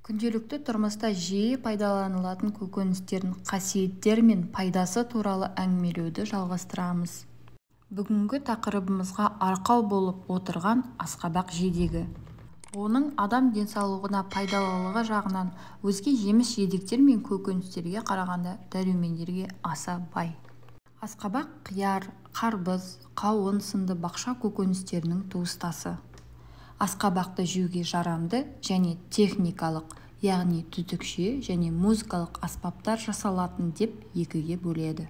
Күнделікті тұрмыста жиі пайдаланылатын көкөністердің қасиеттері мен пайдасы туралы әңгімелеуді жалғастырамыз. Бүгінгі тақырыбымызға арқау болып отырған асқабақ жидегі. Оның адам денсаулығына пайдалылығы жағынан өзге жеміс-жидектер мен көкөністерге қарағанда дәрумендерге аса бай. Асқабақ қияр, қарбыз, қауын сынды бақша көкөністерінің туыстасы. Асқабақты жеуге жарамды және техникалық, яғни түтікше және музыкалық аспаптар жасалатын деп екіге бөледі.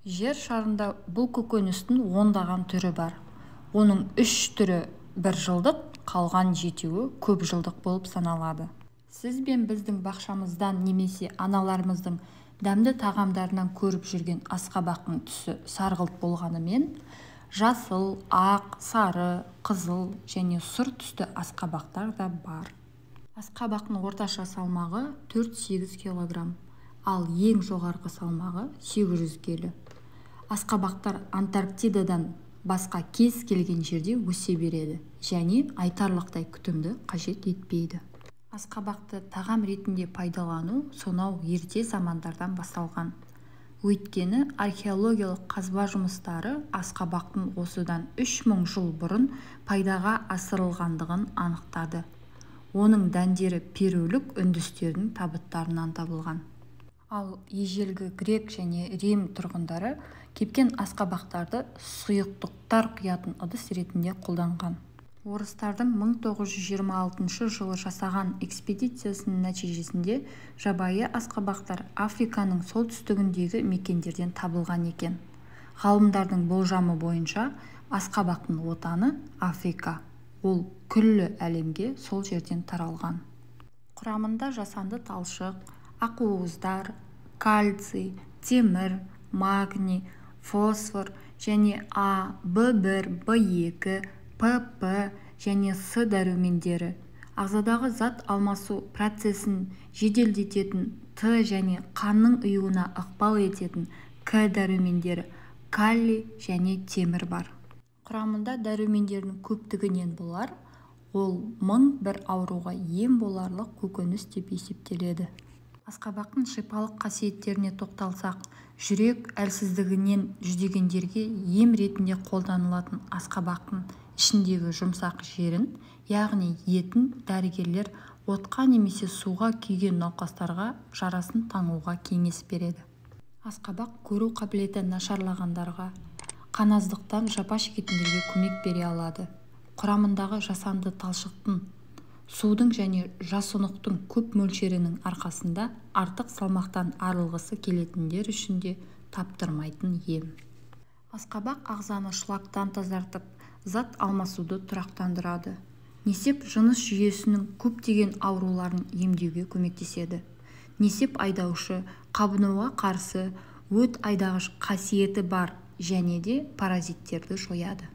Жер шарында бұл көкөністің ондаған түрі бар. Оның 3 түрі 1 жылдық, қалған 7-і көп жылдық болып саналады. Сіз бен біздің бақшамыздан немесе аналарымыздың дәмді тағамдарынан көріп жүрген асқабақтың түсі сарғылт болғанымен, жасыл, ақ, сары, қызыл және сұр түсті асқабақтар да бар. Асқабақтың орташа салмағы 4-8 кг, ал ең жоғарғы салмағы 800 келі. Асқабақтар Антарктидадан басқа кез келген жерде өсе береді және айтарлықтай күтімді қажет етпейді. Асқабақты тағам ретінде пайдалану сонау ерте замандардан басталған. Өйткені археологиялық қазба жұмыстары асқабақтың осыдан 3000 жыл бұрын пайдаға асырылғандығын анықтады. Оның дәндері перулік үндістердің табыттарынан табылған. Ал ежелгі грек және Рим тұрғындары кепкен асқабақтарды сұйықтықтар құятын ыдыс ретінде қолданған. Орыстардың 1926 жылы жасаған экспедициясының нәтижесінде жабайы асқабақтар Африканың солтүстігіндегі мекендерден табылған екен. Ғалымдардың болжамы бойынша асқабақтың отаны Африка. Ол күллі әлемге сол жерден таралған. Құрамында жасанды талшық, ақуыздар, кальций, темір, магний, фосфор және А, В1, В2, ПП және С дәрумендері, ағзадағы зат алмасу процесін жеделдететін Т және қанның ұюына ықпал ететін К дәрумендері, калий және темір бар. Құрамында дәрумендердің көптігінен болар, ол 1001 ауруға ем боларлық көкөніс деп есептеледі. Асқабақтың шипалық қасиеттеріне тоқталсақ, жүрек әлсіздігінен жүдегендерге ем ретінде қолданылатын асқабақтың ішіндегі жұмсақ жерін, яғни етін дәрігерлер отқа немесе суға күйген науқастарға жарасын таңуға кеңес береді. Асқабақ көру қабілеті нашарлағандарға, қаназдықтан жапа шекетіндерге көмек бере алады. Құрамындағы жасанды талшықтың, судың және жасұнықтың көп мөлшерінің арқасында артық салмақтан арылғысы келетіндер үшін де таптырмайтын ем. Асқабақ ағзаны шлактан тазартып, зат алмасуды тұрақтандырады. Несеп жыныс жүйесінің көптеген ауруларын емдеуге көмектеседі. Несеп айдаушы, қабынуға қарсы, өт айдағыш қасиеті бар және де паразиттерді жояды.